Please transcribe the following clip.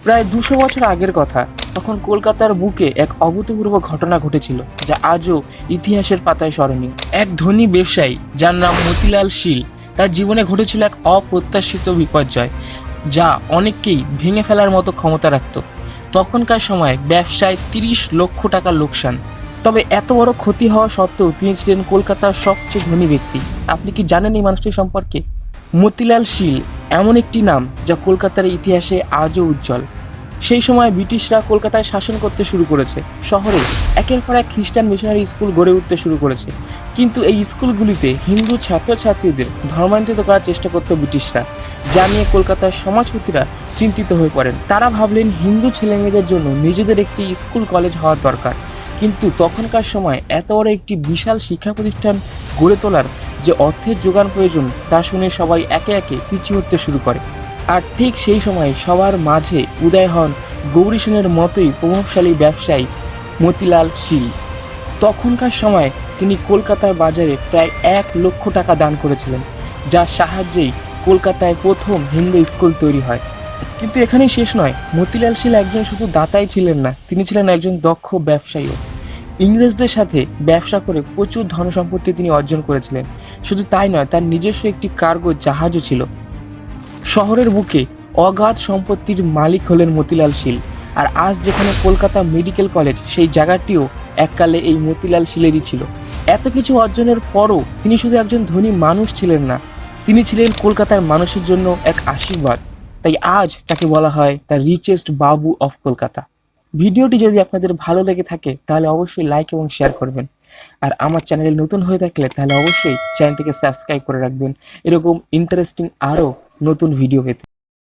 প্রায় 200 বছর আগের কথা। তখন কলকাতার বুকে এক অভূতপূর্ব ঘটনা ঘটেছিল, যা আজও ইতিহাসের পাতায় স্মরণীয়। এক ধনী ব্যবসায়ী যার নাম মতিলাল শীল, তার জীবনে ঘটেছিল এক অপ্রত্যাশিত বিপর্যয়, যা অনেককেই ভেঙে ফেলার মতো ক্ষমতা রাখত। তখনকার সময় ব্যবসায় 30 লক্ষ টাকার লোকসান। তবে এত বড় ক্ষতি হওয়া সত্ত্বেও তিনি ছিলেন কলকাতার সবচেয়ে ধনী ব্যক্তি। আপনি কি জানেন এই মানুষটি সম্পর্কে? মতিলাল শীল এমন একটি নাম যা কলকাতার ইতিহাসে আজও উজ্জ্বল। সেই সময় ব্রিটিশরা কলকাতায় শাসন করতে শুরু করেছে। শহরে একের পর এক খ্রিস্টান মিশনারি স্কুল গড়ে উঠতে শুরু করেছে, কিন্তু এই স্কুলগুলিতে হিন্দু ছাত্রছাত্রীদের ধর্মান্তরিত করার চেষ্টা করত ব্রিটিশরা, যা নিয়ে কলকাতার সমাজপতিরা চিন্তিত হয়ে পড়েন। তারা ভাবলেন হিন্দু ছেলেমেয়েদের জন্য নিজেদের একটি স্কুল কলেজ হওয়ার দরকার, কিন্তু তখনকার সময় এত বড় একটি বিশাল শিক্ষা প্রতিষ্ঠান গড়ে তোলার যে অর্থের যোগান প্রয়োজন তা শুনে সবাই একে একে পিছিয়ে হতে শুরু করে। আর ঠিক সেই সময় সবার মাঝে উদয় হন গৌরী সেনের মতোই প্রভাবশালী ব্যবসায়ী মতিলাল শীল। তখনকার সময় তিনি কলকাতার বাজারে প্রায় 1 লক্ষ টাকা দান করেছিলেন, যার সাহায্যেই কলকাতায় প্রথম হিন্দু স্কুল তৈরি হয়। কিন্তু এখানেই শেষ নয়। মতিলাল শীল একজন শুধু দাতাই ছিলেন না, তিনি ছিলেন একজন দক্ষ ব্যবসায়ীও। ইংরেজদের সাথে ব্যবসা করে প্রচুর ধনসম্পত্তি তিনি অর্জন করেছিলেন। শুধু তাই নয়, তার নিজস্ব একটি কার্গো জাহাজও ছিল। শহরের বুকে অগাধ সম্পত্তির মালিক হলেন মতিলাল শীল। আর আজ যেখানে কলকাতা মেডিকেল কলেজ, সেই জায়গাটিও এককালে এই মতিলাল শীলেরই ছিল। এত কিছু অর্জনের পরও তিনি শুধু একজন ধনী মানুষ ছিলেন না, তিনি ছিলেন কলকাতার মানুষের জন্য এক আশীর্বাদ। তাই আজ তাকে বলা হয় the richest Babu of Kolkata. ভিডিওটি যদি আপনাদের ভালো লেগে থাকে তাহলে অবশ্যই লাইক এবং শেয়ার করবেন। আর আমার চ্যানেলে নতুন হয়ে থাকলে তাহলে অবশ্যই চ্যানেলটিকে সাবস্ক্রাইব করে রাখবেন এরকম ইন্টারেস্টিং আরও নতুন ভিডিও পেতে।